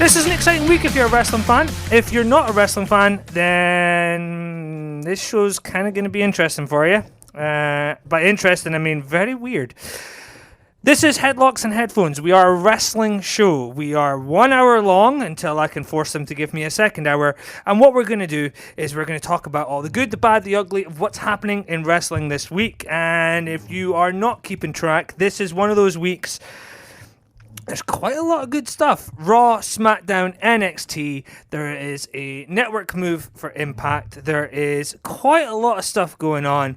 This is an exciting week if you're a wrestling fan. If you're not a wrestling fan, then this show's kind of going to be interesting for you. By interesting, I mean very weird. This is Headlocks and Headphones. We are a wrestling show. We are 1 hour long until I can force them to give me a second hour. And what we're going to do is we're going to talk about all the good, the bad, the ugly of what's happening in wrestling this week. And if you are not keeping track, this is one of those weeks. There's quite a lot of good stuff. Raw, SmackDown, NXT. There is a network move for Impact. There is quite a lot of stuff going on.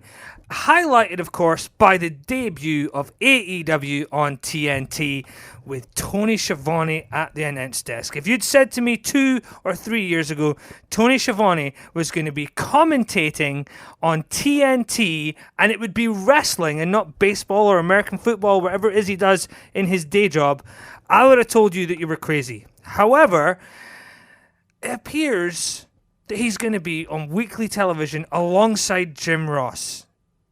Highlighted, of course, by the debut of AEW on TNT with Tony Schiavone at the announce desk. If you'd said to me 2 or 3 years ago, Tony Schiavone was going to be commentating on TNT and it would be wrestling and not baseball or American football, whatever it is he does in his day job, I would have told you that you were crazy. However, it appears that he's going to be on weekly television alongside Jim Ross.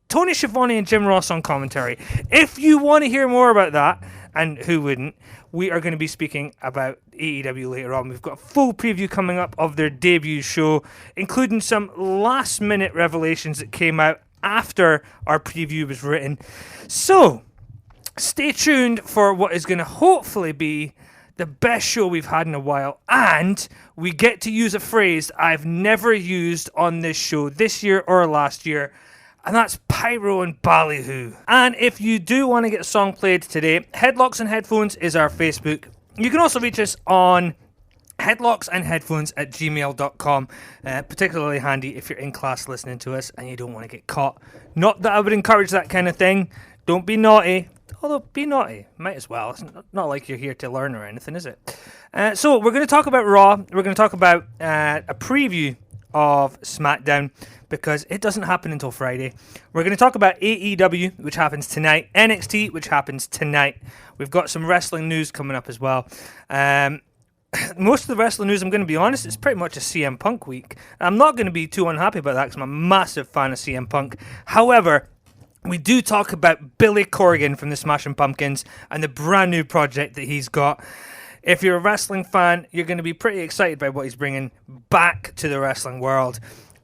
Tony Schiavone and Jim Ross on commentary. If you want to hear more about that, and who wouldn't, we are going to be speaking about AEW later on. We've got a full preview coming up of their debut show, including some last-minute revelations that came out after our preview was written. So, stay tuned for what is going to hopefully be the best show we've had in a while, and we get to use a phrase I've never used on this show this year or last year, and that's pyro and ballyhoo. And if you do want to get a song played today, Headlocks and Headphones is our Facebook. You can also reach us on headlocksandheadphones@gmail.com. Particularly handy if you're in class listening to us and you don't want to get caught. Not that I would encourage that kind of thing. Don't be naughty. Although, be naughty. Might as well. It's not like you're here to learn or anything, is it? So, we're going to talk about Raw. We're going to talk about a preview of SmackDown, because it doesn't happen until Friday. We're going to talk about AEW, which happens tonight, NXT, which happens tonight. We've got some wrestling news coming up as well. Most of the wrestling news, I'm going to be honest, it's pretty much a CM Punk week. I'm not going to be too unhappy about that because I'm a massive fan of CM Punk. However, we do talk about Billy Corgan from the Smashing Pumpkins and the brand new project that he's got. If you're a wrestling fan, you're going to be pretty excited by what he's bringing back to the wrestling world.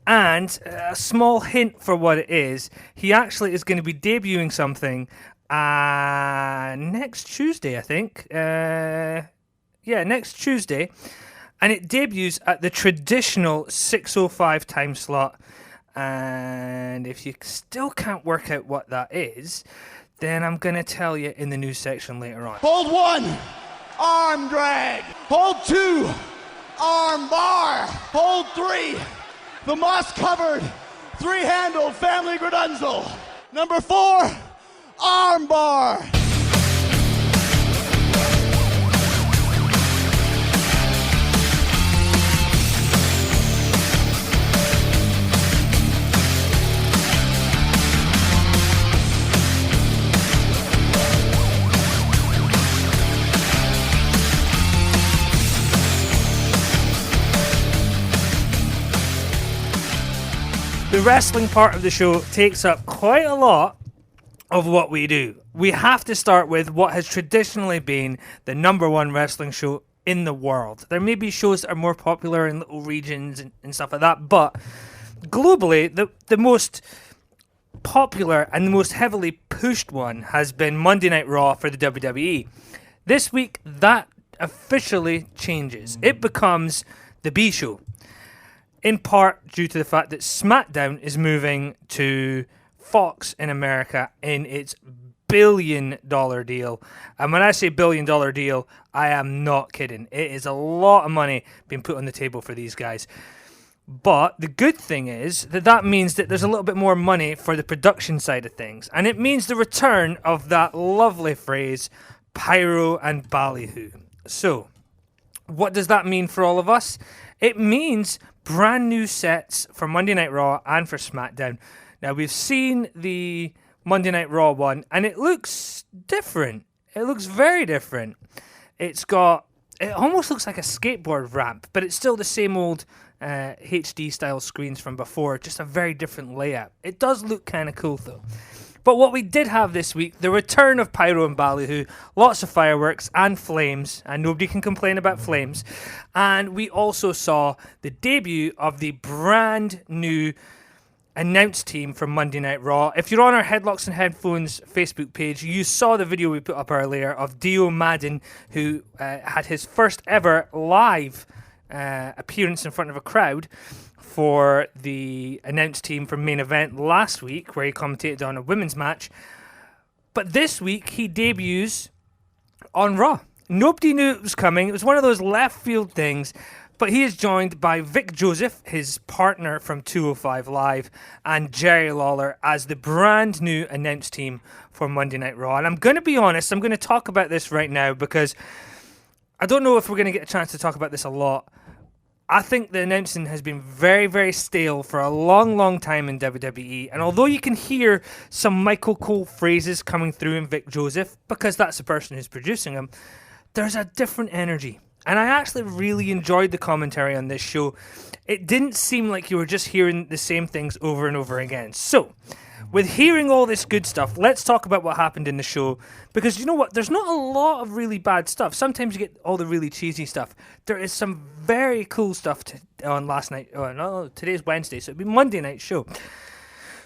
And a small hint for what it is, he actually is going to be debuting something next Tuesday, I think. Next Tuesday. And it debuts at the traditional 6:05 time slot. And if you still can't work out what that is, then I'm going to tell you in the news section later on. Hold 1. Arm drag. Hold 2, arm bar. Hold 3, the moss-covered, 3-handle family gradunzel. Number 4, arm bar. The wrestling part of the show takes up quite a lot of what we do. We have to start with what has traditionally been the number one wrestling show in the world. There may be shows that are more popular in little regions and stuff like that, but globally, the most popular and the most heavily pushed one has been Monday Night Raw for the WWE. This week, that officially changes. It becomes the B show. In part due to the fact that SmackDown is moving to Fox in America in its billion-dollar deal. And when I say billion-dollar deal, I am not kidding. It is a lot of money being put on the table for these guys. But the good thing is that means that there's a little bit more money for the production side of things. And it means the return of that lovely phrase, pyro and ballyhoo. So, what does that mean for all of us? It means brand new sets for Monday Night Raw and for SmackDown. Now, we've seen the Monday Night Raw one, and it looks different. It looks very different. It almost looks like a skateboard ramp, but it's still the same old HD style screens from before, just a very different layout. It does look kind of cool though. But what we did have this week, the return of Pyro and Ballyhoo, lots of fireworks and flames, and nobody can complain about flames. And we also saw the debut of the brand new announced team from Monday Night Raw. If you're on our Headlocks and Headphones Facebook page, you saw the video we put up earlier of Dio Madden, who had his first ever live appearance in front of a crowd for the announced team from Main Event last week, where he commentated on a women's match. But this week, he debuts on Raw. Nobody knew it was coming. It was one of those left field things. But he is joined by Vic Joseph, his partner from 205 Live, and Jerry Lawler as the brand new announced team for Monday Night Raw. And I'm going to be honest, I'm going to talk about this right now because I don't know if we're going to get a chance to talk about this a lot. I think the announcing has been very, very stale for a long, long time in WWE. And although you can hear some Michael Cole phrases coming through in Vic Joseph, because that's the person who's producing him, there's a different energy. And I actually really enjoyed the commentary on this show. It didn't seem like you were just hearing the same things over and over again. So, with hearing all this good stuff, let's talk about what happened in the show. Because you know what? There's not a lot of really bad stuff. Sometimes you get all the really cheesy stuff. There is some very cool stuff on last night. Oh, no, today's Wednesday, so it'll be Monday night show.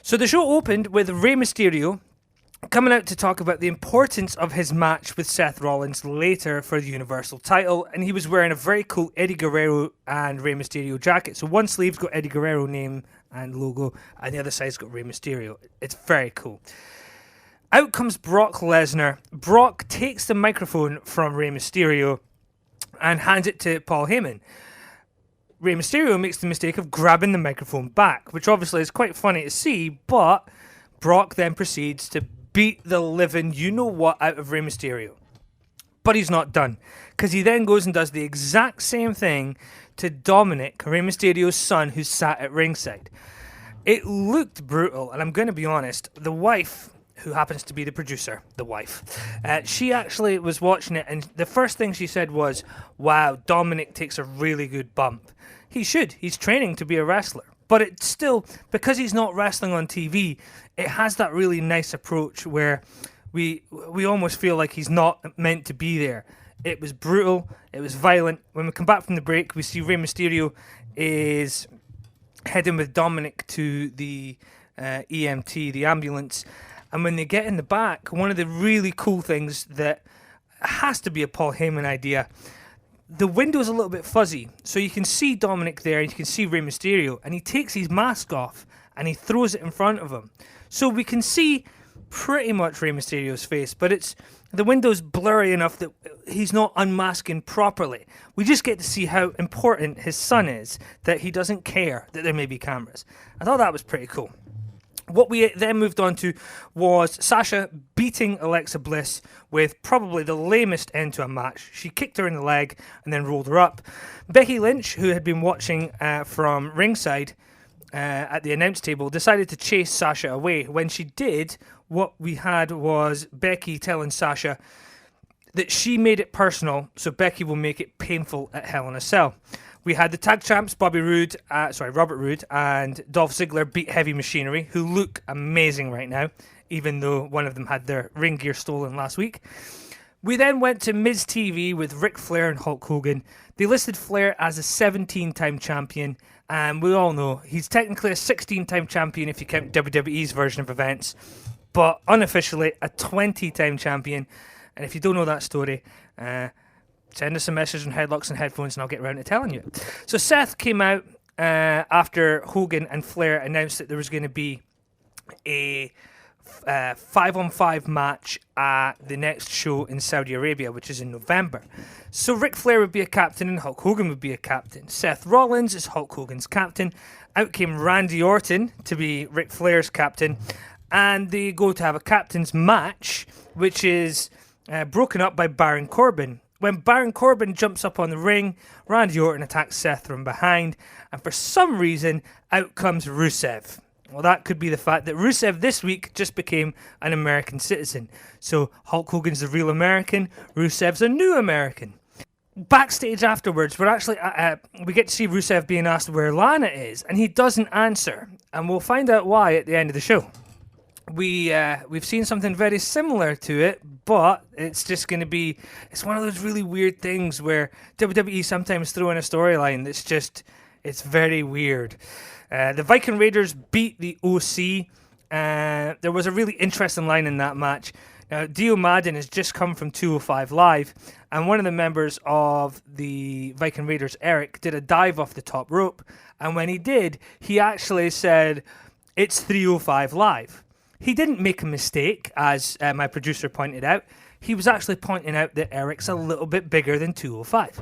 So the show opened with Rey Mysterio coming out to talk about the importance of his match with Seth Rollins later for the Universal title, and he was wearing a very cool Eddie Guerrero and Rey Mysterio jacket. So one sleeve's got Eddie Guerrero name and logo, and the other side's got Rey Mysterio. It's very cool. Out comes Brock Lesnar. Brock takes the microphone from Rey Mysterio and hands it to Paul Heyman. Rey Mysterio makes the mistake of grabbing the microphone back, which obviously is quite funny to see, but Brock then proceeds to beat the living you-know-what out of Rey Mysterio. But he's not done, because he then goes and does the exact same thing to Dominic, Rey Mysterio's son, who sat at ringside. It looked brutal, and I'm going to be honest, the wife, who happens to be the producer, she actually was watching it, and the first thing she said was, wow, Dominic takes a really good bump. He should. He's training to be a wrestler. But it's still, because he's not wrestling on TV, it has that really nice approach where we almost feel like he's not meant to be there. It was brutal. It was violent. When we come back from the break, we see Rey Mysterio is heading with Dominic to the EMT, the ambulance. And when they get in the back, one of the really cool things that has to be a Paul Heyman idea, the window's a little bit fuzzy, so you can see Dominic there and you can see Rey Mysterio, and he takes his mask off and he throws it in front of him. So we can see pretty much Rey Mysterio's face, but the window's blurry enough that he's not unmasking properly. We just get to see how important his son is, that he doesn't care that there may be cameras. I thought that was pretty cool. What we then moved on to was Sasha beating Alexa Bliss with probably the lamest end to a match. She kicked her in the leg and then rolled her up. Becky Lynch, who had been watching from ringside at the announce table, decided to chase Sasha away. When she did, what we had was Becky telling Sasha that she made it personal, so Becky will make it painful at Hell in a Cell. We had the tag champs Robert Roode and Dolph Ziggler beat Heavy Machinery, who look amazing right now, even though one of them had their ring gear stolen last week. We then went to Miz TV with Ric Flair and Hulk Hogan. They listed Flair as a 17-time champion, and we all know he's technically a 16-time champion if you count WWE's version of events, but unofficially a 20-time champion. And if you don't know that story, send us a message on Headlocks and Headphones and I'll get around to telling you. So Seth came out after Hogan and Flair announced that there was going to be a 5-on-5 match at the next show in Saudi Arabia, which is in November. So Ric Flair would be a captain and Hulk Hogan would be a captain. Seth Rollins is Hulk Hogan's captain. Out came Randy Orton to be Ric Flair's captain. And they go to have a captain's match, which is broken up by Baron Corbin. When Baron Corbin jumps up on the ring, Randy Orton attacks Seth from behind, and for some reason, out comes Rusev. Well, that could be the fact that Rusev this week just became an American citizen. So Hulk Hogan's the real American, Rusev's a new American. Backstage afterwards, we get to see Rusev being asked where Lana is, and he doesn't answer, and we'll find out why at the end of the show. we've seen something very similar to it, but it's just going to be, it's one of those really weird things where WWE sometimes throw in a storyline that's just, it's very weird. The Viking Raiders beat the OC. There was a really interesting line in that match. Now, Dio Madden has just come from 205 Live, and one of the members of the Viking Raiders, Eric, did a dive off the top rope, and when he did, he actually said, "It's 305 Live." He didn't make a mistake, as my producer pointed out. He was actually pointing out that Eric's a little bit bigger than 205.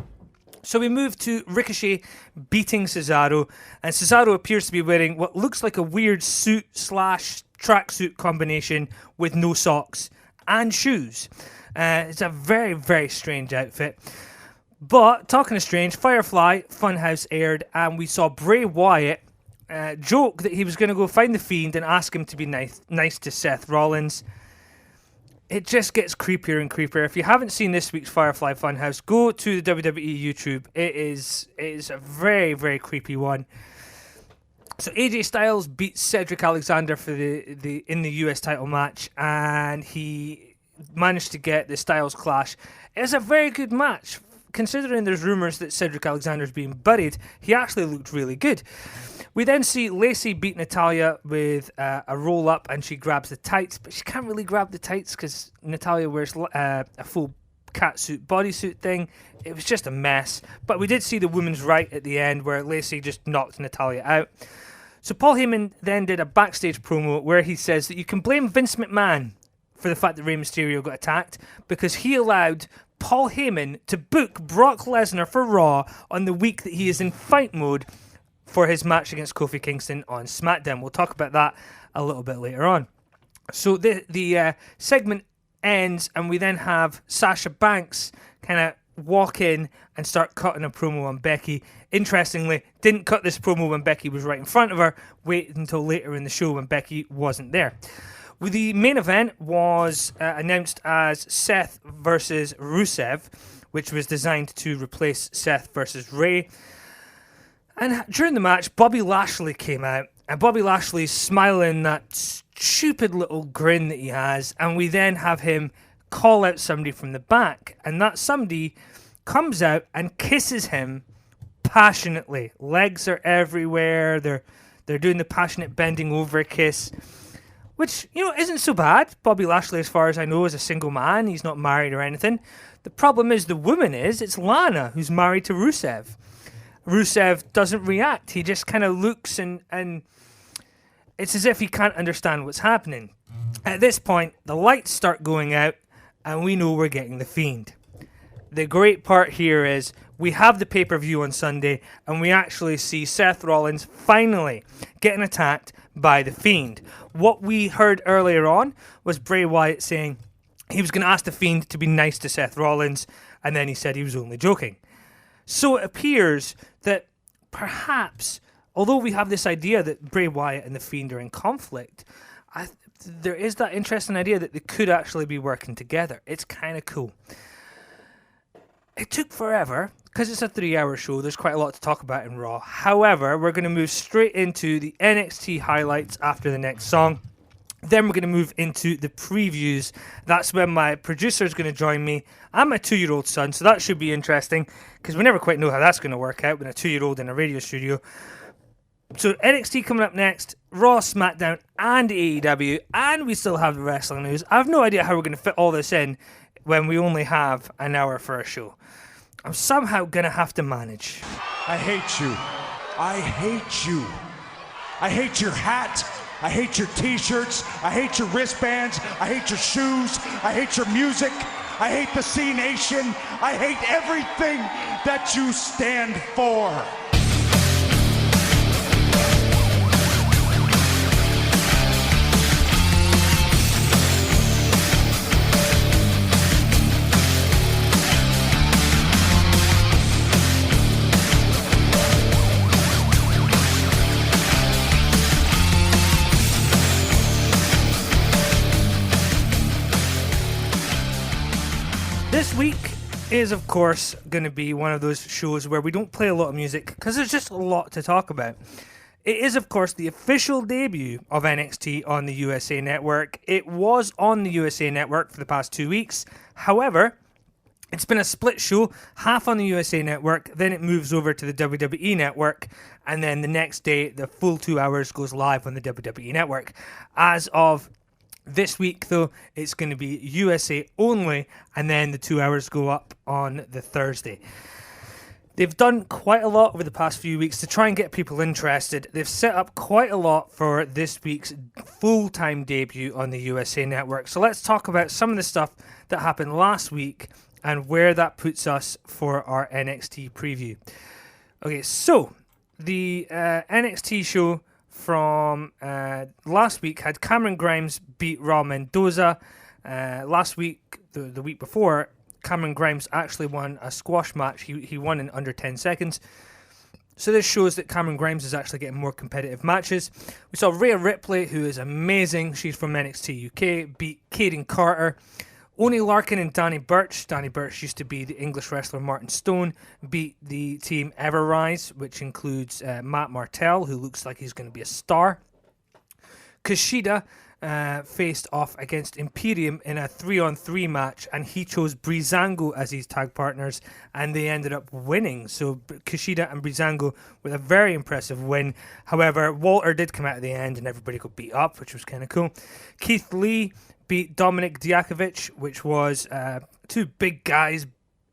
So we move to Ricochet beating Cesaro, and Cesaro appears to be wearing what looks like a weird suit/tracksuit combination with no socks and shoes. It's a very, very strange outfit. But, talking of strange, Firefly Funhouse aired, and we saw Bray Wyatt joke that he was going to go find the Fiend and ask him to be nice to Seth Rollins. It just gets creepier and creepier. If you haven't seen this week's Firefly Funhouse, go to the WWE YouTube. It is a very, very creepy one. So AJ Styles beats Cedric Alexander for the in the US title match, and he managed to get the Styles Clash. It's a very good match. Considering there's rumours that Cedric Alexander's being buried, he actually looked really good. We then see Lacey beat Natalya with a roll-up, and she grabs the tights, but she can't really grab the tights because Natalya wears a full catsuit bodysuit thing. It was just a mess. But we did see the women's right at the end where Lacey just knocked Natalya out. So Paul Heyman then did a backstage promo where he says that you can blame Vince McMahon for the fact that Rey Mysterio got attacked because he allowed Paul Heyman to book Brock Lesnar for Raw on the week that he is in fight mode for his match against Kofi Kingston on SmackDown. We'll talk about that a little bit later on. So the segment ends, and we then have Sasha Banks kind of walk in and start cutting a promo on Becky. Interestingly, didn't cut this promo when Becky was right in front of her, wait until later in the show when Becky wasn't there. Well, the main event was announced as Seth versus Rusev, which was designed to replace Seth versus Rey. And during the match, Bobby Lashley came out, and Bobby Lashley's smiling that stupid little grin that he has, and we then have him call out somebody from the back, and that somebody comes out and kisses him passionately. Legs are everywhere. They're doing the passionate bending over kiss, which, you know, isn't so bad. Bobby Lashley, as far as I know, is a single man. He's not married or anything. The problem is the woman is. It's Lana, who's married to Rusev. Rusev doesn't react. He just kind of looks and it's as if he can't understand what's happening. At this point, the lights start going out and we know we're getting the Fiend. The great part here is we have the pay-per-view on Sunday and we actually see Seth Rollins finally getting attacked by the Fiend. What we heard earlier on was Bray Wyatt saying he was going to ask the Fiend to be nice to Seth Rollins, and then he said he was only joking. So it appears that perhaps, although we have this idea that Bray Wyatt and the Fiend are in conflict, there is that interesting idea that they could actually be working together. It's kind of cool. It took forever, because it's a 3-hour show, there's quite a lot to talk about in Raw. However, we're going to move straight into the NXT highlights after the next song. Then we're going to move into the previews. That's when my producer is going to join me and my 2-year-old son, so that should be interesting, because we never quite know how that's going to work out with a 2-year-old in a radio studio. So NXT coming up next, Raw, SmackDown, and AEW, and we still have the wrestling news. I have no idea how we're going to fit all this in when we only have an hour for a show. I'm somehow going to have to manage. I hate you. I hate you. I hate your hat. I hate your t-shirts. I hate your wristbands. I hate your shoes. I hate your music. I hate the C Nation. I hate everything that you stand for. This week is, of course, going to be one of those shows where we don't play a lot of music because there's just a lot to talk about. It is, of course, the official debut of NXT on the USA Network. It was on the USA Network for the past 2 weeks. However, it's been a split show, half on the USA Network, then it moves over to the WWE Network, and then the next day, the full 2 hours goes live on the WWE Network. As of this week, though, it's going to be USA only, and then the 2 hours go up on the Thursday. They've done quite a lot over the past few weeks to try and get people interested. They've set up quite a lot for this week's full-time debut on the USA Network. So let's talk about some of the stuff that happened last week and where that puts us for our NXT preview. Okay, so the NXT show from last week had Cameron Grimes beat Raul Mendoza. Last week, the week before, Cameron Grimes actually won a squash match. He won in under 10 seconds. So this shows that Cameron Grimes is actually getting more competitive matches. We saw Rhea Ripley, who is amazing. She's from NXT UK, beat Kaden Carter. Oney Larkin and Danny Burch. Danny Burch used to be the English wrestler Martin Stone. Beat the team Everrise, which includes Matt Martell, who looks like he's going to be a star. Kushida faced off against Imperium in a 3-on-3 match, and he chose Breezango as his tag partners, and they ended up winning. So Kushida and Breezango with a very impressive win. However, Walter did come out at the end, and everybody got beat up, which was kind of cool. Keith Lee beat Dominik Dijakovic, which was two big guys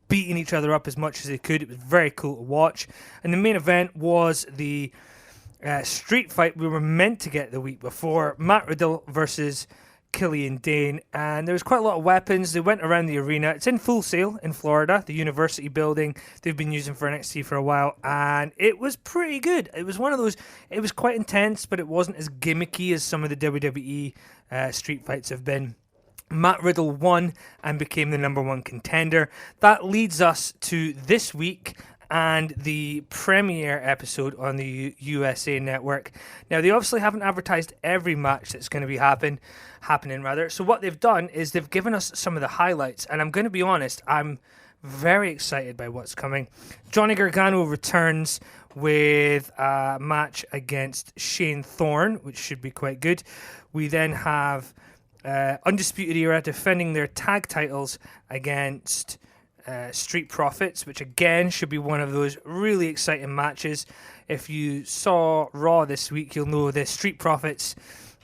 beating each other up as much as they could. It was very cool to watch. And the main event was the street fight we were meant to get the week before, Matt Riddle versus Killian Dane, and there was quite a lot of weapons. They went around the arena. It's in Full Sail in Florida, the university building they've been using for NXT for a while, and it was pretty good. It was one of those, it was quite intense, but it wasn't as gimmicky as some of the WWE street fights have been. Matt Riddle won and became the number one contender. That leads us to this week and the premiere episode on the USA Network. Now, they obviously haven't advertised every match that's going to be happening. So what they've done is they've given us some of the highlights, and I'm going to be honest, I'm very excited by what's coming. Johnny Gargano returns with a match against Shane Thorne, which should be quite good. We then have Undisputed Era defending their tag titles against Street Profits, which again should be one of those really exciting matches. If you saw Raw this week, you'll know the Street Profits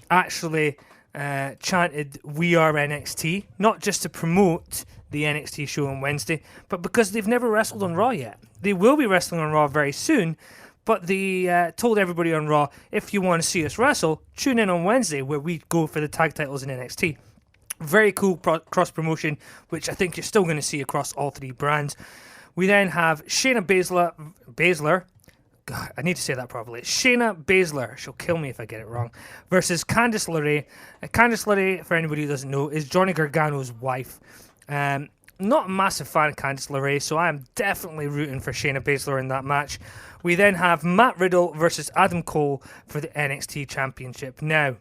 actually chanted "We are NXT," not just to promote the NXT show on Wednesday, but because they've never wrestled on Raw yet. They will be wrestling on Raw very soon, but they told everybody on Raw, if you want to see us wrestle, tune in on Wednesday where we go for the tag titles in NXT. Very cool cross-promotion, which I think you're still going to see across all three brands. We then have Shayna Baszler. God, I need to say that properly. Shayna Baszler, she'll kill me if I get it wrong, versus Candice LeRae. Candice LeRae, for anybody who doesn't know, is Johnny Gargano's wife. Not a massive fan of Candice LeRae, so I am definitely rooting for Shayna Baszler in that match. We then have Matt Riddle versus Adam Cole for the NXT Championship. Now,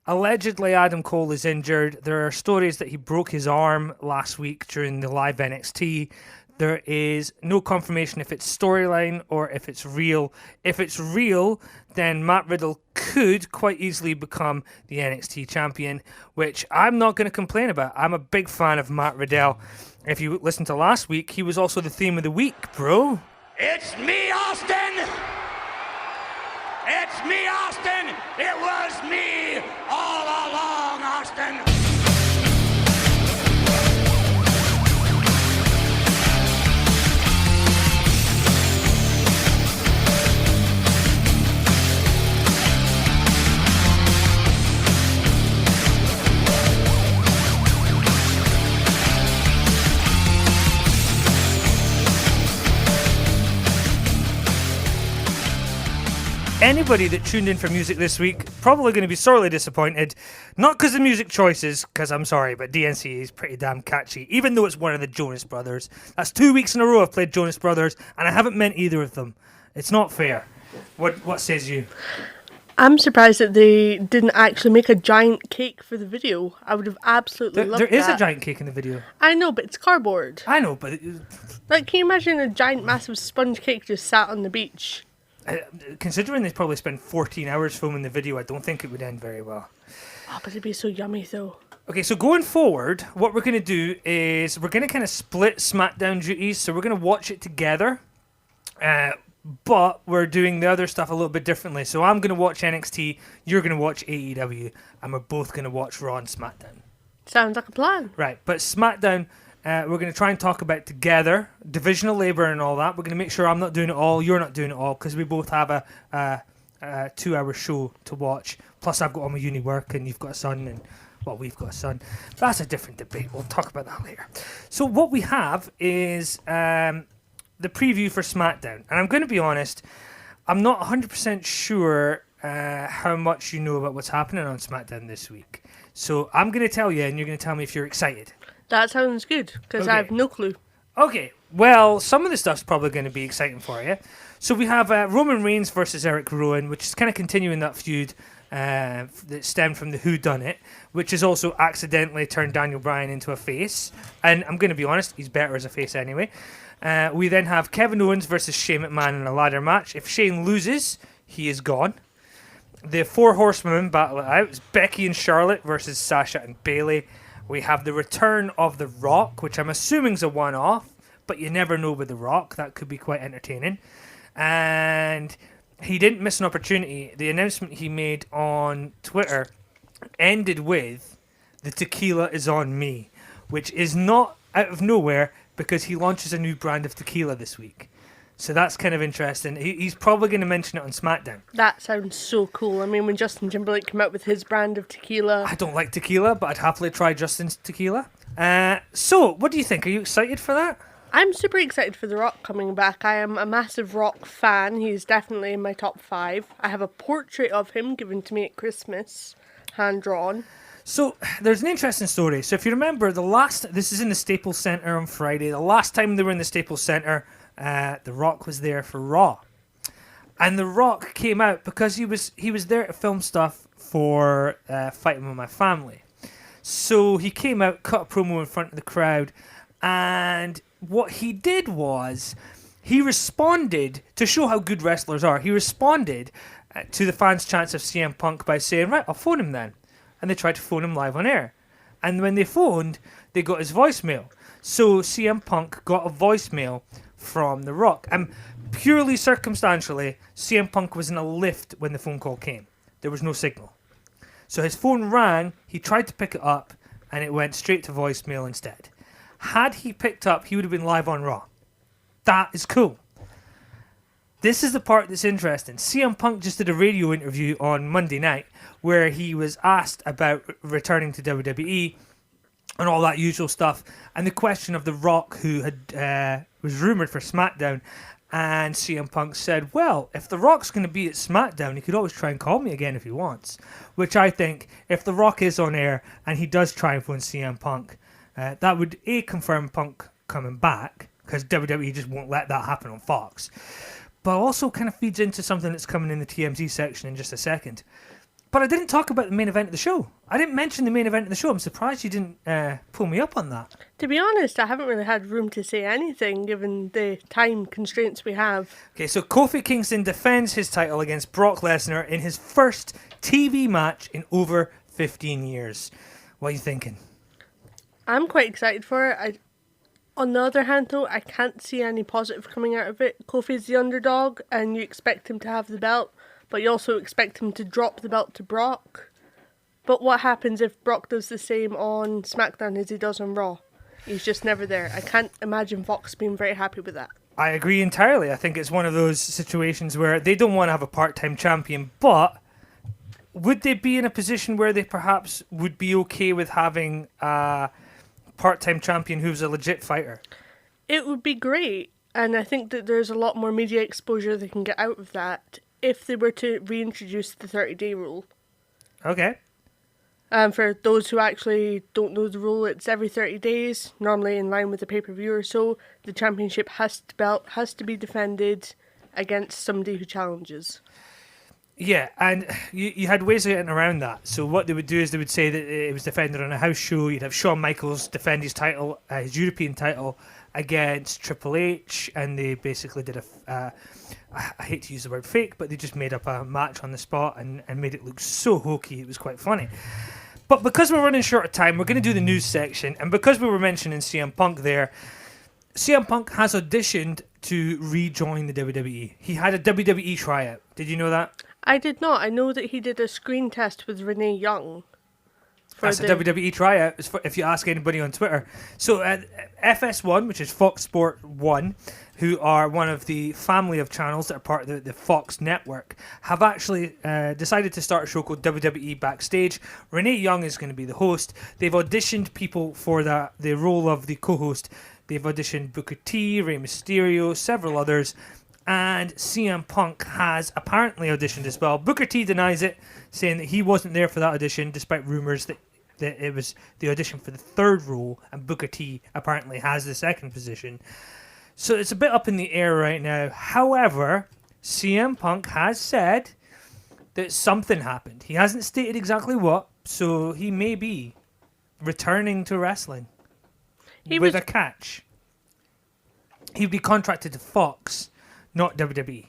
allegedly, Adam Cole is injured. There are stories that he broke his arm last week during the live NXT. There is no confirmation if it's storyline or if it's real. If it's real, then Matt Riddle could quite easily become the NXT champion, which I'm not going to complain about. I'm a big fan of Matt Riddle. If you listened to last week, he was also the theme of the week, bro. It's me, Austin! It's me, Austin! It was me all along, Austin! Anybody that tuned in for music this week probably going to be sorely disappointed. Not because of music choices, because I'm sorry, but DNC is pretty damn catchy, even though it's one of the Jonas Brothers. That's 2 weeks in a row I've played Jonas Brothers, and I haven't meant either of them. It's not fair. What says you? I'm surprised that they didn't actually make a giant cake for the video. I would have absolutely loved that. There is a giant cake in the video. I know, but it's cardboard. I know, but... Like, can you imagine a giant, massive sponge cake just sat on the beach? Considering they probably spent 14 hours filming the video, I don't think it would end very well. Oh, but it'd be so yummy, though. Okay, so going forward, what we're going to do is we're going to kind of split SmackDown duties. So we're going to watch it together, but we're doing the other stuff a little bit differently. So I'm going to watch NXT, you're going to watch AEW, and we're both going to watch Raw and SmackDown. Sounds like a plan. Right, but SmackDown, we're going to try and talk about together, divisional labor and all that. We're going to make sure I'm not doing it all, you're not doing it all, because we both have a 2-hour show to watch. Plus, I've got all my uni work, and you've got a son, and well, we've got a son. That's a different debate. We'll talk about that later. So what we have is the preview for SmackDown. And I'm going to be honest, I'm not 100% sure how much you know about what's happening on SmackDown this week. So I'm going to tell you, and you're going to tell me if you're excited. That sounds good, because I have no clue. Okay, well, some of the stuff's probably going to be exciting for you. So we have Roman Reigns versus Eric Rowan, which is kind of continuing that feud that stemmed from the Whodunit, which has also accidentally turned Daniel Bryan into a face. And I'm going to be honest, he's better as a face anyway. We then have Kevin Owens versus Shane McMahon in a ladder match. If Shane loses, he is gone. The Four Horsewomen battle it out. It's Becky and Charlotte versus Sasha and Bayley. We have the return of The Rock, which I'm assuming is a one-off, but you never know with The Rock. That could be quite entertaining. And he didn't miss an opportunity. The announcement he made on Twitter ended with, "The tequila is on me," which is not out of nowhere because he launches a new brand of tequila this week. So that's kind of interesting. He's probably going to mention it on SmackDown. That sounds so cool. I mean, when Justin Timberlake came out with his brand of tequila... I don't like tequila, but I'd happily try Justin's tequila. So, what do you think? Are you excited for that? I'm super excited for The Rock coming back. I am a massive Rock fan. He's definitely in my top 5. I have a portrait of him given to me at Christmas, hand-drawn. So, there's an interesting story. So, if you remember, this is in the Staples Center on Friday. The last time they were in the Staples Center, The Rock was there for Raw. And The Rock came out because he was there to film stuff for Fighting With My Family. So, he came out, cut a promo in front of the crowd, and what he did was he responded to show how good wrestlers are. He responded to the fans' chants of CM Punk by saying, "Right, I'll phone him then." And they tried to phone him live on air. And when they phoned, they got his voicemail. So CM Punk got a voicemail from The Rock. And purely circumstantially, CM Punk was in a lift when the phone call came. There was no signal. So his phone rang, he tried to pick it up, and it went straight to voicemail instead. Had he picked up, he would have been live on Raw. That is cool. This is the part that's interesting. CM Punk just did a radio interview on Monday night where he was asked about returning to WWE and all that usual stuff, and the question of The Rock, who had was rumoured for SmackDown, and CM Punk said, well, if The Rock's going to be at SmackDown, he could always try and call me again if he wants. Which I think, if The Rock is on air and he does try and phone CM Punk, that would, A, confirm Punk coming back, because WWE just won't let that happen on Fox. But also kind of feeds into something that's coming in the TMZ section in just a second. But I didn't talk about the main event of the show. I didn't mention the main event of the show. I'm surprised you didn't pull me up on that. To be honest, I haven't really had room to say anything given the time constraints we have. Okay, so Kofi Kingston defends his title against Brock Lesnar in his first TV match in over 15 years. What are you thinking? I'm quite excited for it. On the other hand, though, I can't see any positive coming out of it. Kofi's the underdog, and you expect him to have the belt, but you also expect him to drop the belt to Brock. But what happens if Brock does the same on SmackDown as he does on Raw? He's just never there. I can't imagine Fox being very happy with that. I agree entirely. I think it's one of those situations where they don't want to have a part-time champion, but would they be in a position where they perhaps would be okay with having a part-time champion who's a legit fighter? It would be great, and I think that there's a lot more media exposure they can get out of that if they were to reintroduce the 30-day rule. Okay. For those who actually don't know the rule, it's every 30 days, normally in line with the pay-per-view or so, the championship has to be defended against somebody who challenges. Yeah, and you had ways of getting around that. So what they would do is they would say that it was defended on a house show. You'd have Shawn Michaels defend his title, his European title, against Triple H, and they basically did I hate to use the word fake, but they just made up a match on the spot and made it look so hokey. It was quite funny. But because we're running short of time, we're going to do the news section, and because we were mentioning CM Punk there, CM Punk has auditioned to rejoin the WWE. He had a WWE tryout. Did you know that? I did not. I know that he did a screen test with Renee Young. That's a WWE tryout, if you ask anybody on Twitter. So FS1, which is Fox Sport 1, who are one of the family of channels that are part of the Fox network, have actually decided to start a show called WWE Backstage. Renee Young is going to be the host. They've auditioned people for the role of the co-host. They've auditioned Booker T, Rey Mysterio, several others. And CM Punk has apparently auditioned as well. Booker T denies it, saying that he wasn't there for that audition, despite rumours that it was the audition for the third role, and Booker T apparently has the second position. So it's a bit up in the air right now. However, CM Punk has said that something happened. He hasn't stated exactly what, so he may be returning to wrestling with a catch. He'd be contracted to Fox, not WWE.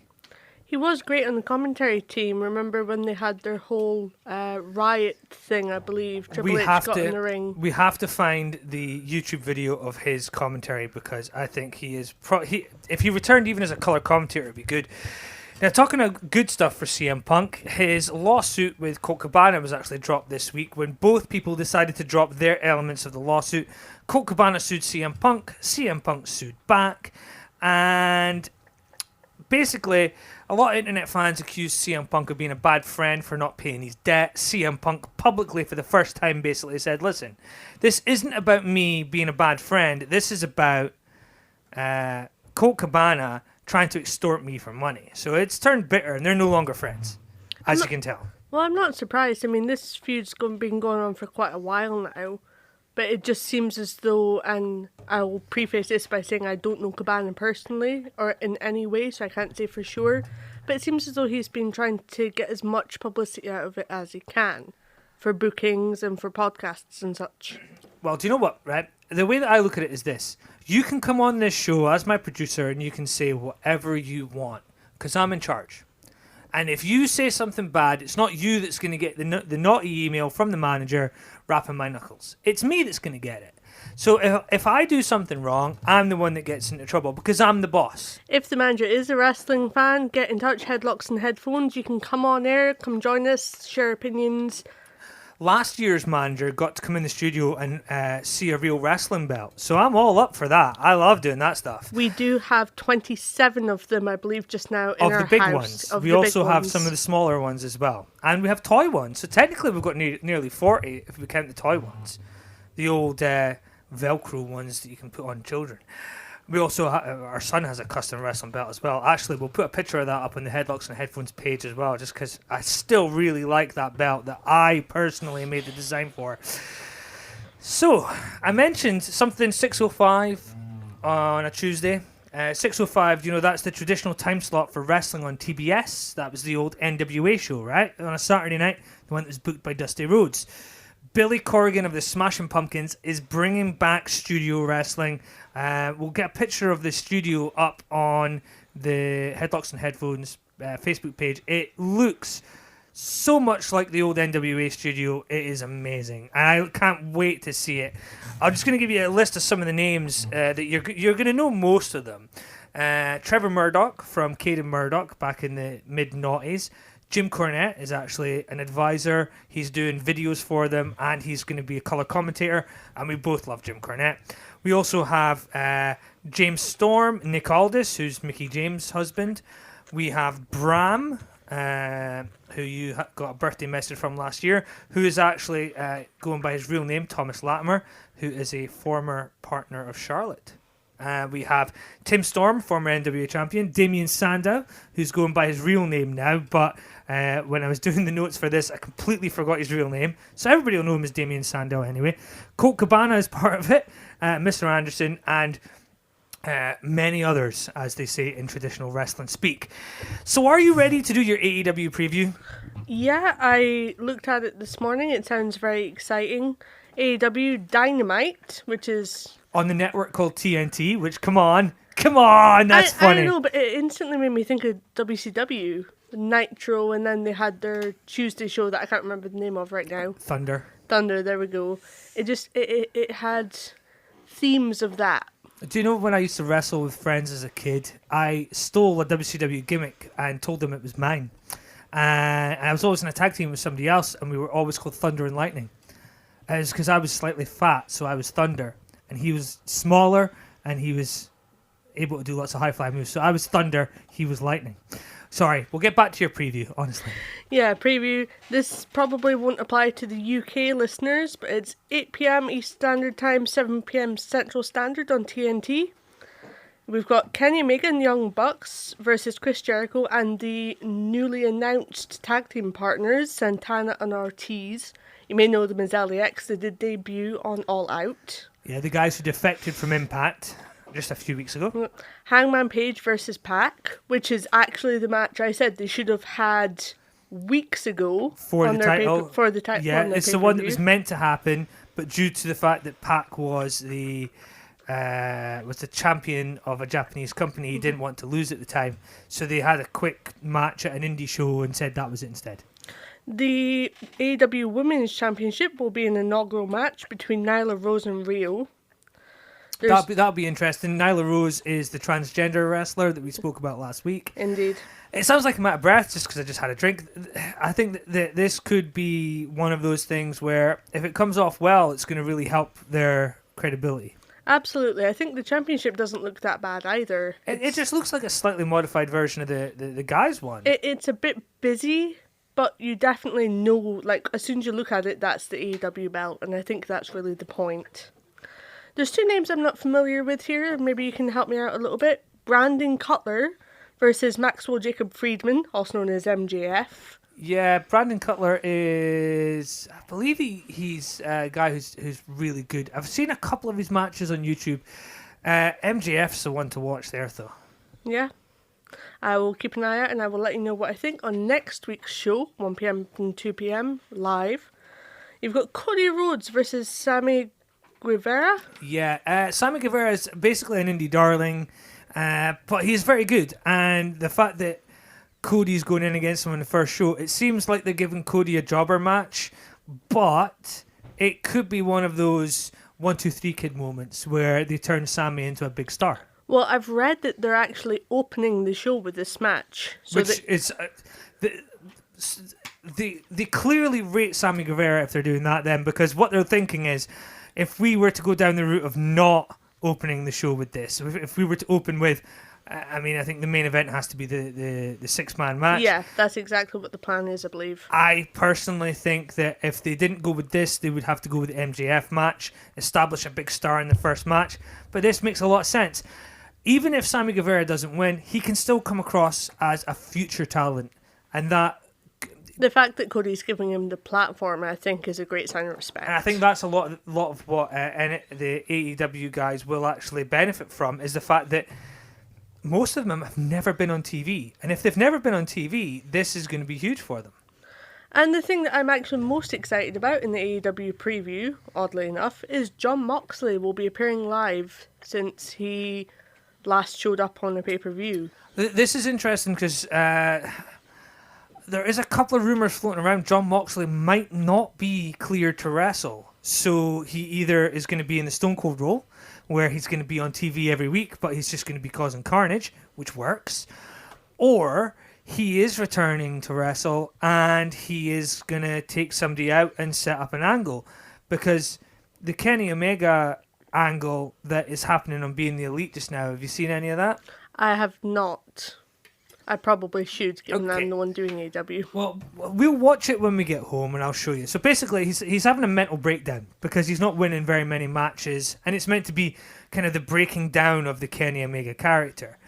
He was great on the commentary team. Remember when they had their whole riot thing, I believe, Triple H got in the ring. We have to find the YouTube video of his commentary, because I think he is... if he returned even as a colour commentator, it would be good. Now, talking of good stuff for CM Punk, his lawsuit with Colt Cabana was actually dropped this week when both people decided to drop their elements of the lawsuit. Colt Cabana sued CM Punk sued back, and basically, a lot of internet fans accused CM Punk of being a bad friend for not paying his debt. CM Punk publicly, for the first time, basically said, listen, this isn't about me being a bad friend. This is about Colt Cabana trying to extort me for money. So it's turned bitter, and they're no longer friends, as you can tell. Well, I'm not surprised. I mean, this feud's been going on for quite a while now. But it just seems as though, and I'll preface this by saying I don't know Cabana personally or in any way, so I can't say for sure. But it seems as though he's been trying to get as much publicity out of it as he can for bookings and for podcasts and such. Well, do you know what, right? The way that I look at it is this. You can come on this show as my producer and you can say whatever you want, because I'm in charge. And if you say something bad, it's not you that's going to get the naughty email from the manager rapping my knuckles. It's me that's going to get it. So if I do something wrong, I'm the one that gets into trouble because I'm the boss. If the manager is a wrestling fan, get in touch, Headlocks and Headphones. You can come on air, come join us, share opinions. Last year's manager got to come in the studio and see a real wrestling belt. So I'm all up for that. I love doing that stuff. We do have 27 of them, I believe, just now in our house. Of the big ones. We also have some of the smaller ones as well. And we have toy ones. So technically we've got nearly 40 if we count the toy ones. The old Velcro ones that you can put on children. We also our son has a custom wrestling belt as well. Actually, we'll put a picture of that up on the Headlocks and Headphones page as well, just because I still really like that belt that I personally made the design for. So, I mentioned something 6:05 on a Tuesday. 6:05, you know, that's the traditional time slot for wrestling on TBS. That was the old NWA show, right? On a Saturday night, the one that was booked by Dusty Rhodes. Billy Corgan of the Smashing Pumpkins is bringing back studio wrestling. We'll get a picture of the studio up on the Headlocks and Headphones Facebook page. It looks so much like the old NWA studio. It is amazing. And I can't wait to see it. I'm just going to give you a list of some of the names that you're going to know most of them. Trevor Murdoch from Caden Murdoch back in the mid-noughties. Jim Cornette is actually an advisor. He's doing videos for them, and he's going to be a color commentator, and we both love Jim Cornette. We also have James Storm, Nick Aldis, who's Mickey James' husband. We have Bram, who you got a birthday message from last year, who is actually going by his real name, Thomas Latimer, who is a former partner of Charlotte. We have Tim Storm, former NWA champion, Damien Sandow, who's going by his real name now, but when I was doing the notes for this, I completely forgot his real name, so everybody will know him as Damien Sandow anyway. Colt Cabana is part of it, Mr. Anderson, and many others, as they say in traditional wrestling speak. So are you ready to do your AEW preview? Yeah, I looked at it this morning. It sounds very exciting. AEW Dynamite, which is... On the network called TNT, which, come on, that's funny. I know, but it instantly made me think of WCW, Nitro, and then they had their Tuesday show that I can't remember the name of right now. Thunder, there we go. It had themes of that. Do you know when I used to wrestle with friends as a kid, I stole a WCW gimmick and told them it was mine. And I was always in a tag team with somebody else, and we were always called Thunder and Lightning. It was because I was slightly fat, so I was Thunder. And he was smaller, and he was able to do lots of high-fly moves. So I was Thunder, he was Lightning. Sorry, we'll get back to your preview, honestly. Yeah, preview. This probably won't apply to the UK listeners, but it's 8 p.m. East Standard Time, 7 p.m. Central Standard on TNT. We've got Kenny Omega and Young Bucks versus Chris Jericho and the newly announced tag team partners, Santana and Ortiz. You may know them as LAX. They did debut on All Out. Yeah, the guys who defected from Impact just a few weeks ago. Hangman Page versus Pac, which is actually the match I said they should have had weeks ago For the title. For the title. Yeah, it's the one that was meant to happen, but due to the fact that Pac was the champion of a Japanese company, he didn't want to lose at the time, so they had a quick match at an indie show and said that was it instead. The AEW Women's Championship will be an inaugural match between Nyla Rose and Rio. That'll be interesting. Nyla Rose is the transgender wrestler that we spoke about last week. Indeed. It sounds like I'm out of breath just because I just had a drink. I think that this could be one of those things where if it comes off well, it's going to really help their credibility. Absolutely. I think the championship doesn't look that bad either. It just looks like a slightly modified version of the guys one. It's a bit busy, but you definitely know, like, as soon as you look at it, that's the AEW belt, and I think that's really the point. There's two names I'm not familiar with here. Maybe you can help me out a little bit. Brandon Cutler versus Maxwell Jacob Friedman, also known as MJF. Yeah, Brandon Cutler is... I believe he's a guy who's really good. I've seen a couple of his matches on YouTube. MJF's the one to watch there, though. Yeah. I will keep an eye out and I will let you know what I think on next week's show, 1 p.m. and 2 p.m. live. You've got Cody Rhodes versus Sammy Guevara. Yeah, Sammy Guevara is basically an indie darling, but he's very good. And the fact that Cody's going in against him in the first show, it seems like they're giving Cody a jobber match, but it could be one of those 1, 2, 3 kid moments where they turn Sammy into a big star. Well, I've read that they're actually opening the show with this match. So Which is... They clearly rate Sammy Guevara if they're doing that then, because what they're thinking is, if we were to go down the route of not opening the show with this, if we were to open with... I mean, I think the main event has to be the 6-man match. Yeah, that's exactly what the plan is, I believe. I personally think that if they didn't go with this, they would have to go with the MJF match, establish a big star in the first match. But this makes a lot of sense. Even if Sammy Guevara doesn't win, he can still come across as a future talent. And that... The fact that Cody's giving him the platform, I think, is a great sign of respect. And I think that's a lot of what the AEW guys will actually benefit from, is the fact that most of them have never been on TV. And if they've never been on TV, this is going to be huge for them. And the thing that I'm actually most excited about in the AEW preview, oddly enough, is Jon Moxley will be appearing live since he last showed up on a pay-per-view. This is interesting because there is a couple of rumours floating around. Jon Moxley might not be cleared to wrestle. So he either is going to be in the Stone Cold role, where he's going to be on TV every week, but he's just going to be causing carnage, which works. Or he is returning to wrestle, and he is going to take somebody out and set up an angle. Because the Kenny Omega angle that is happening on Being the Elite just now, have you seen any of that? I have not. I probably should, given I'm the one doing AEW. Well, we'll watch it when we get home, and I'll show you. So basically, he's having a mental breakdown because he's not winning very many matches, and it's meant to be kind of the breaking down of the Kenny Omega character.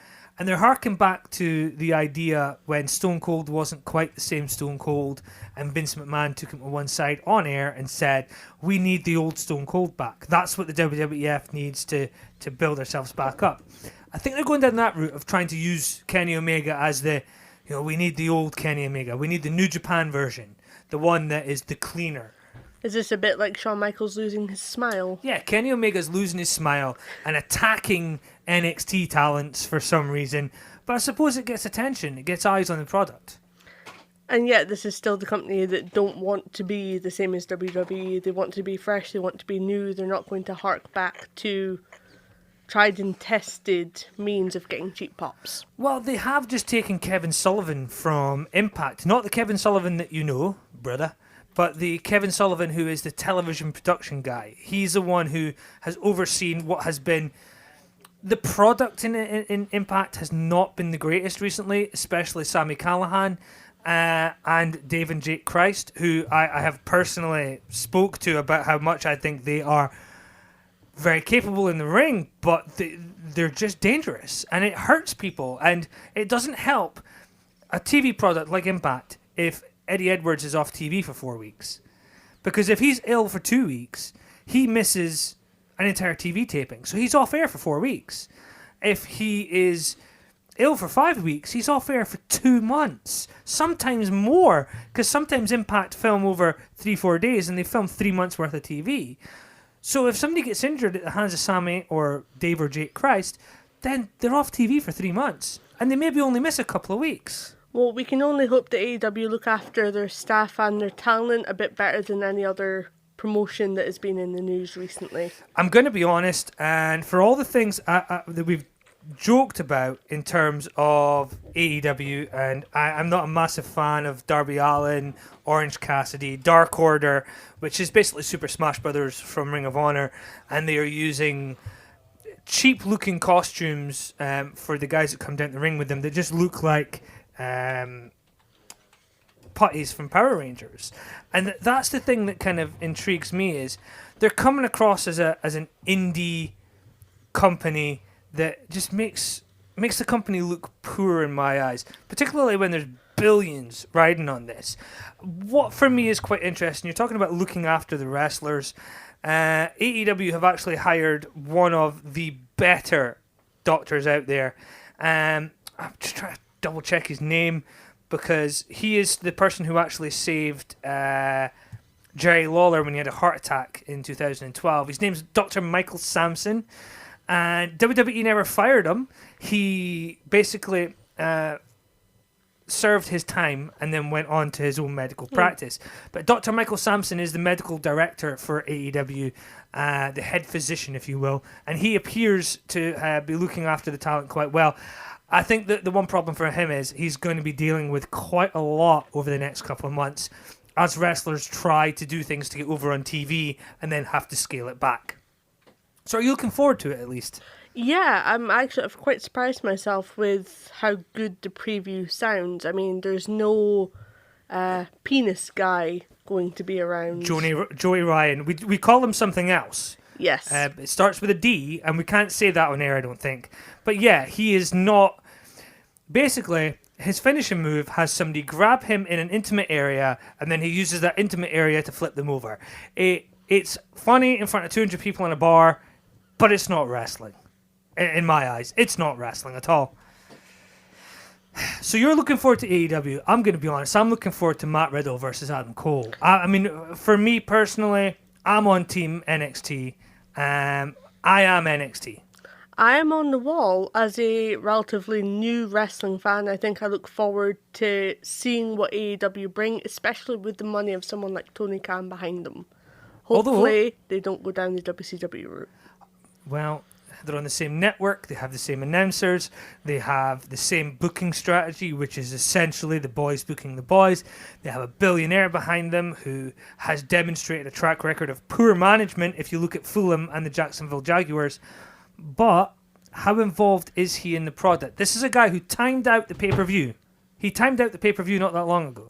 And they're harking back to the idea when Stone Cold wasn't quite the same Stone Cold, and Vince McMahon took him to one side on air and said, we need the old Stone Cold back. That's what the WWF needs to build ourselves back up. I think they're going down that route of trying to use Kenny Omega as we need the old Kenny Omega. We need the New Japan version, the one that is the cleaner. Is this a bit like Shawn Michaels losing his smile? Yeah, Kenny Omega's losing his smile and attacking NXT talents for some reason. But I suppose it gets attention. It gets eyes on the product. And yet this is still the company that don't want to be the same as WWE. They want to be fresh. They want to be new. They're not going to hark back to tried and tested means of getting cheap pops. Well, they have just taken Kevin Sullivan from Impact. Not the Kevin Sullivan that you know, brother, but the Kevin Sullivan who is the television production guy. He's the one who has overseen what has been... The product in Impact has not been the greatest recently, especially Sami Callihan and Dave and Jake Christ, who I have personally spoke to about how much I think they are very capable in the ring, but they're just dangerous, and it hurts people, and it doesn't help a TV product like Impact if Eddie Edwards is off TV for 4 weeks. Because if he's ill for 2 weeks, he misses an entire TV taping. So he's off air for 4 weeks. If he is ill for 5 weeks, he's off air for 2 months. Sometimes more, because sometimes Impact film over 3-4 days and they film 3 months worth of TV. So if somebody gets injured at the hands of Sami or Dave or Jake Christ, then they're off TV for 3 months. And they maybe only miss a couple of weeks. Well, we can only hope that AEW look after their staff and their talent a bit better than any other promotion that has been in the news recently. I'm going to be honest, and for all the things that we've joked about in terms of AEW, and I'm not a massive fan of Darby Allin, Orange Cassidy, Dark Order, which is basically Super Smash Brothers from Ring of Honor, and they are using cheap looking costumes for the guys that come down the ring with them that just look like putties from Power Rangers. And that's the thing that kind of intrigues me, is they're coming across as an indie company that just makes the company look poor in my eyes, particularly when there's billions riding on this. What for me is quite interesting, you're talking about looking after the wrestlers. AEW have actually hired one of the better doctors out there. I'm just trying to double check his name, because he is the person who actually saved Jerry Lawler when he had a heart attack in 2012. His name's Dr. Michael Sampson. And WWE never fired him. He basically served his time and then went on to his own medical practice. But Dr. Michael Sampson is the medical director for AEW, the head physician, if you will, and he appears to be looking after the talent quite well. I think that the one problem for him is he's going to be dealing with quite a lot over the next couple of months as wrestlers try to do things to get over on TV and then have to scale it back. So are you looking forward to it, at least? Yeah, I've quite surprised myself with how good the preview sounds. I mean, there's no penis guy going to be around. Joey Ryan. We call him something else. Yes. It starts with a D, and we can't say that on air, I don't think. But yeah, he is not... Basically, his finishing move has somebody grab him in an intimate area, and then he uses that intimate area to flip them over. It's funny in front of 200 people in a bar, but it's not wrestling. In my eyes, it's not wrestling at all. So you're looking forward to AEW. I'm going to be honest. I'm looking forward to Matt Riddle versus Adam Cole. I mean, for me personally, I'm on Team NXT. I am NXT. I am on the wall as a relatively new wrestling fan. I think I look forward to seeing what AEW bring, especially with the money of someone like Tony Khan behind them. Hopefully, they don't go down the WCW route. Well, they're on the same network, they have the same announcers, they have the same booking strategy, which is essentially the boys booking the boys. They have a billionaire behind them who has demonstrated a track record of poor management if you look at Fulham and the Jacksonville Jaguars. But how involved is he in the product? This is a guy who timed out the pay-per-view. He timed out the pay-per-view not that long ago.